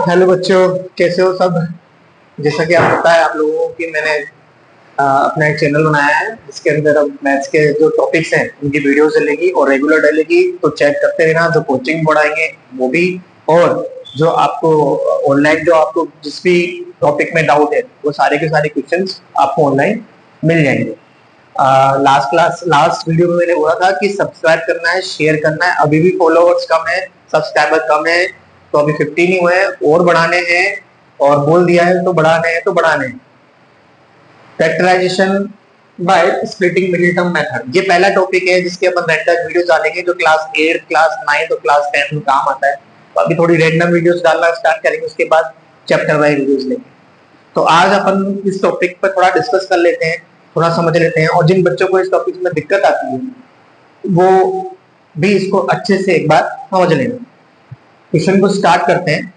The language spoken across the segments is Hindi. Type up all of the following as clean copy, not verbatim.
हेलो बच्चों, कैसे हो सब। जैसा कि आप पता है आप लोगों को कि मैंने अपना एक चैनल बनाया है जिसके अंदर अब मैथ्स के जो टॉपिक्स हैं उनकी वीडियोस डलेगी और रेगुलर डलेगी, तो चेक करते रहना। जो कोचिंग पढ़ाएंगे वो भी, और जो आपको ऑनलाइन जो आपको जिस भी टॉपिक में डाउट है वो सारे के सारे क्वेश्चंस आपको ऑनलाइन मिल जाएंगे। लास्ट वीडियो में मैंने बोला था कि सब्सक्राइब करना है, शेयर करना है। अभी भी फॉलोवर्स कम है, सब्सक्राइबर कम है, तो अभी 50 नहीं हुए हैं और बढ़ाने हैं, और बोल दिया है तो बढ़ाने हैं तो बढ़ाने हैं। Factorization by splitting middle term method, ये पहला टॉपिक है जिसके अपन रैंडम वीडियोस डालेंगे जो क्लास 8, क्लास 9 और क्लास 10 में काम आता है। तो अभी थोड़ी रैंडम वीडियोस डालना स्टार्ट करेंगे, उसके बाद चैप्टर वाइज वीडियोस लेंगे। तो आज अपन इस टॉपिक पर थोड़ा डिस्कस कर लेते हैं, थोड़ा समझ लेते हैं, और जिन बच्चों को इस टॉपिक में दिक्कत आती है वो भी इसको अच्छे से एक बार समझ लेना। क्वेश्चन को स्टार्ट करते हैं।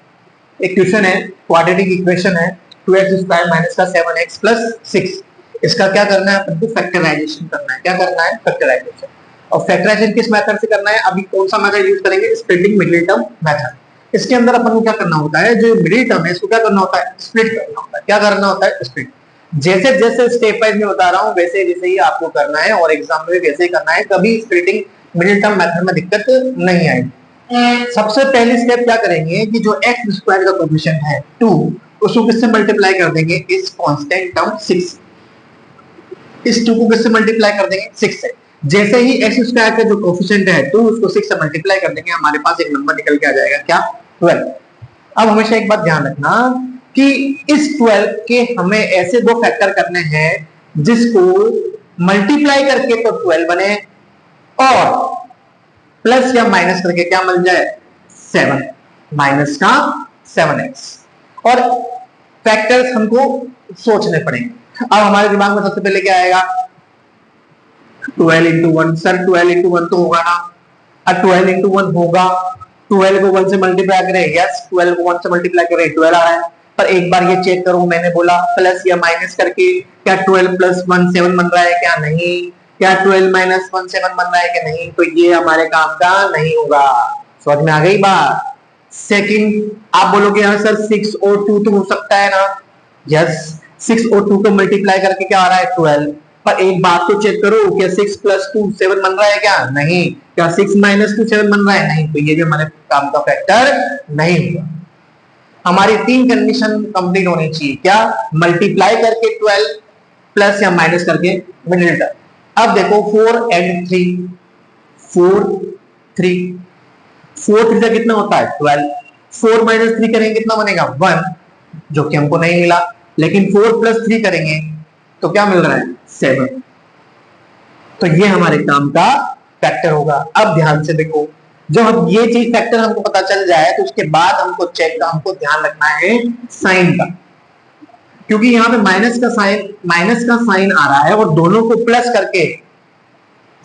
एक क्वेश्चन है, क्वाड्रेटिक इक्वेशन है 2x² माइनस का 7x प्लस 6। इसका क्या करना है, अपन को फैक्टराइजेशन करना है। क्या करना है, फैक्टराइजेशन। और फैक्टराइजेशन किस मेथड से करना है, अभी कौन सा मेथड यूज करेंगे, स्प्लिटिंग मिडिल टर्म मेथड। इसके अंदर अपन को क्या करना होता है, जो मिडिल टर्म है इसको क्या करना होता है, स्प्लिट करना होता है। क्या करना होता है, स्प्लिट। जैसे जैसे स्टेप वाइज में बता रहा हूँ वैसे वैसे ही आपको करना है, और एग्जाम में वैसे ही करना है। कभी स्प्लिटिंग मिडिल टर्म मेथड में दिक्कत नहीं आएगी। सबसे पहली स्टेप क्या करेंगे कि जो x स्क्वायर का कोएफिशिएंट है 2, उसको किससे मल्टीप्लाई कर देंगे, इस कांस्टेंट टर्म 6। इस 2 को किससे मल्टीप्लाई कर देंगे, 6 से। जैसे ही x स्क्वायर का जो कोएफिशिएंट है 2, उसको 6 से मल्टीप्लाई कर देंगे, हमारे पास एक नंबर निकल के आ जाएगा, क्या, 12। अब हमेशा एक बात ध्यान रखना कि इस 12 के हमें ऐसे दो फैक्टर करने हैं जिसको मल्टीप्लाई करके तो 12 बने, और प्लस या माइनस करके क्या मिल जाए, 7, माइनस का 7x। और फैक्टर्स हमको सोचने पड़ेंगे। अब हमारे दिमाग में सबसे पहले क्या आएगा, 12 इंटू 1। सर 12 इंटू 1 तो होगा ना, अब 12 इंटू 1 होगा, 12 को 1 से मल्टीप्लाई करें, यस 12 को 1 से मल्टीप्लाई करें 12 आ रहा है। पर एक बार ये चेक करो, मैंने बोला प्लस या माइनस करके क्या 12 प्लस 1 7 बन रहा है, क्या नहीं, क्या 12 माइनस 1 7 बन रहा है कि नहीं, तो ये हमारे काम का नहीं होगा। समझ में आ गई बात। सेकंड, आप बोलोगे यहाँ सर 6 और 2 तो हो सकता है ना, यस 6 और 2 को मल्टीप्लाई करके क्या आ रहा है, 12। पर एक बात तो चेक करो, क्या 6 प्लस 2 7 बन रहा है, क्या नहीं, क्या 6 माइनस 2 7 बन रहा है, नहीं, तो ये भी हमारे काम का फैक्टर नहीं होगा। हमारी 3 कंडीशन कंप्लीट होनी चाहिए, क्या, मल्टीप्लाई करके 12 प्लस या माइनस करके मिडिल टर्म। अब देखो 4 एंड 3, 4 3, 4 3 कितना होता है 12, 4 माइनस 3 करेंगे कितना बनेगा 1, जो कि हमको नहीं मिला। लेकिन 4 प्लस 3 करेंगे तो क्या मिल रहा है 7, तो ये हमारे काम का फैक्टर होगा। अब ध्यान से देखो, जो हम ये चीज फैक्टर हमको पता चल जाए तो उसके बाद हमको चेक का हमको ध्यान रखना है साइन का, क्योंकि यहाँ पे माइनस का साइन आ रहा है और दोनों को प्लस करके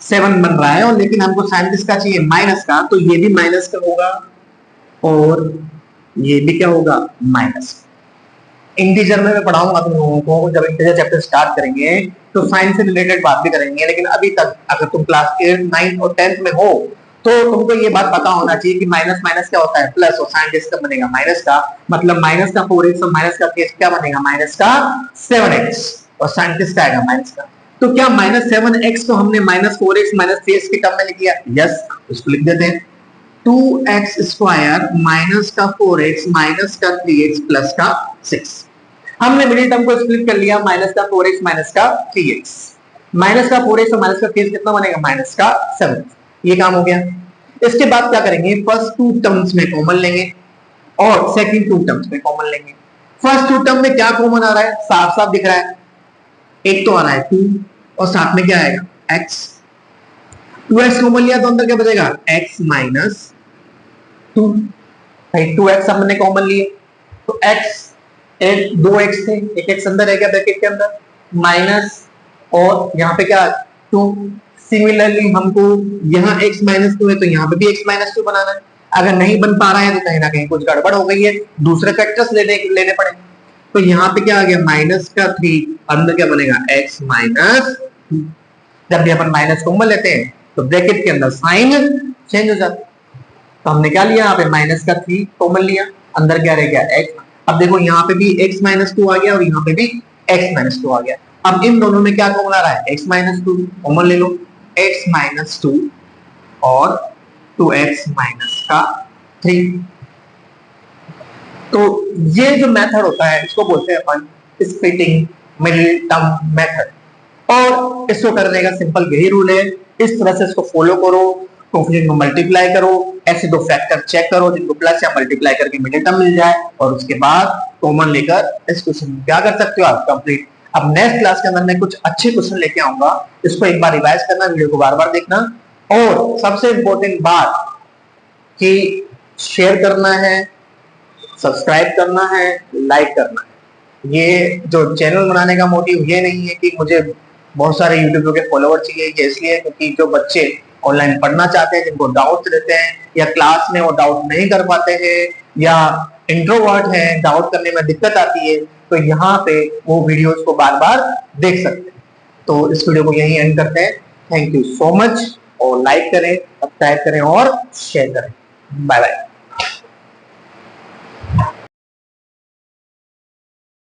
7 बन रहा है, और लेकिन हमको साइन किसका चाहिए, माइनस का, तो ये भी माइनस का होगा और ये भी क्या होगा, माइनस। इंटीजर में मैं पढ़ाऊंगा तुम लोगों को, जब इंटीजर चैप्टर स्टार्ट करेंगे तो साइन से रिलेटेड बात भी करेंगे। लेकिन अभी तक अगर तुम क्लास 8 9 और 10 में हो तो तुमको ये बात पता होना चाहिए कि माइनस माइनस क्या होता है, प्लस, और साइन किसका बनेगा, माइनस का। मतलब माइनस का 4x और माइनस का क्या बनेगा, माइनस का 7x, और साइन किसका आएगा, माइनस का। तो क्या माइनस 7x को हमने माइनस 4x माइनस 3x के टर्म में लिख दिया, यस, उसको लिख देते हैं 2x स्क्वायर माइनस का 4x माइनस का 3x प्लस का 6। हमने मिडिल टर्म को स्प्लिट कर लिया, माइनस का 4x माइनस का 3x, माइनस का 4x और माइनस का 3x कितना बनेगा, माइनस का 7। ये काम हो गया। इसके बाद क्या करेंगे, फर्स्ट 2 टर्म्स में कॉमन लेंगे और सेकंड 2 टर्म्स में कॉमन लेंगे। फर्स्ट 2 टर्म में क्या कॉमन आ रहा है, साफ साफ दिख रहा है, एक तो आ रहा है 2 और साथ में क्या आएगा, x। 2x कॉमन लिया तो अंदर क्या बचेगा, x माइनस 2। 2x हमने कॉमन लिए तो x, एक 2x थे, एक x अंदर है क्या ब्रैकेट के अंदर, माइनस, और यहाँ पे क्या 2। सिमिलरली हमको यहाँ x माइनस 2 है तो यहाँ पे भी x माइनस 2 बनाना है। अगर नहीं बन पा रहा है तो कहीं ना कहीं कुछ गड़बड़ हो गई है, दूसरे फैक्टर्स लेने पड़ेंगे। तो यहाँ पे क्या आ गया, माइनस का 3, अंदर क्या बनेगा, x माइनस 2। जब भी अपन माइनस कॉमन लेते हैं तो ब्रैकेट के अंदर साइन चेंज हो जाता है। तो हमने क्या लिया, यहाँ पे माइनस का 3 कॉमन लिया, अंदर क्या रह गया x। अब देखो यहाँ पे भी x माइनस टू आ गया और यहाँ पे भी x माइनस टू आ गया। अब इन दोनों में क्या कॉमन आ रहा है, x माइनस टू कॉमन ले लो, x माइनस टू और 2x माइनस का 3। तो ये जो मेथड होता है इसको बोलते हैं अपन स्प्लिटिंग मिडिल टर्म मेथड। और इसको करने का सिंपल यही रूल है, इस तरह से इसको फॉलो करो, कोफिशिएंट को मल्टीप्लाई करो, ऐसे दो फैक्टर चेक करो जिनको प्लस या मल्टीप्लाई करके मिडिल टर्म मिल जाए, और उसके बाद कॉमन लेकर इस क्वेश्चन क्या कर सकते हो आप, कंप्लीट। अब नेक्स्ट क्लास के अंदर मैं कुछ अच्छे क्वेश्चन लेके आऊंगा, इसको एक बार रिवाइज करना, वीडियो को बार बार देखना, और सबसे इंपॉर्टेंट बात कि शेयर करना है, सब्सक्राइब करना है, लाइक करना है। ये जो चैनल बनाने का मोटिव ये नहीं है कि मुझे बहुत सारे यूट्यूब के फॉलोवर चाहिए, ये इसलिए क्योंकि जो बच्चे ऑनलाइन पढ़ना चाहते हैं, जिनको डाउट रहते हैं या क्लास में वो डाउट नहीं कर पाते हैं या इंट्रोवर्ट हैं, डाउट करने में दिक्कत आती है, तो यहाँ पे वो वीडियोस को बार बार देख सकते हैं। तो इस वीडियो को यहीं एंड करते हैं। थैंक यू सो मच, और लाइक करें, सब्सक्राइब करें और शेयर करें। Bye bye.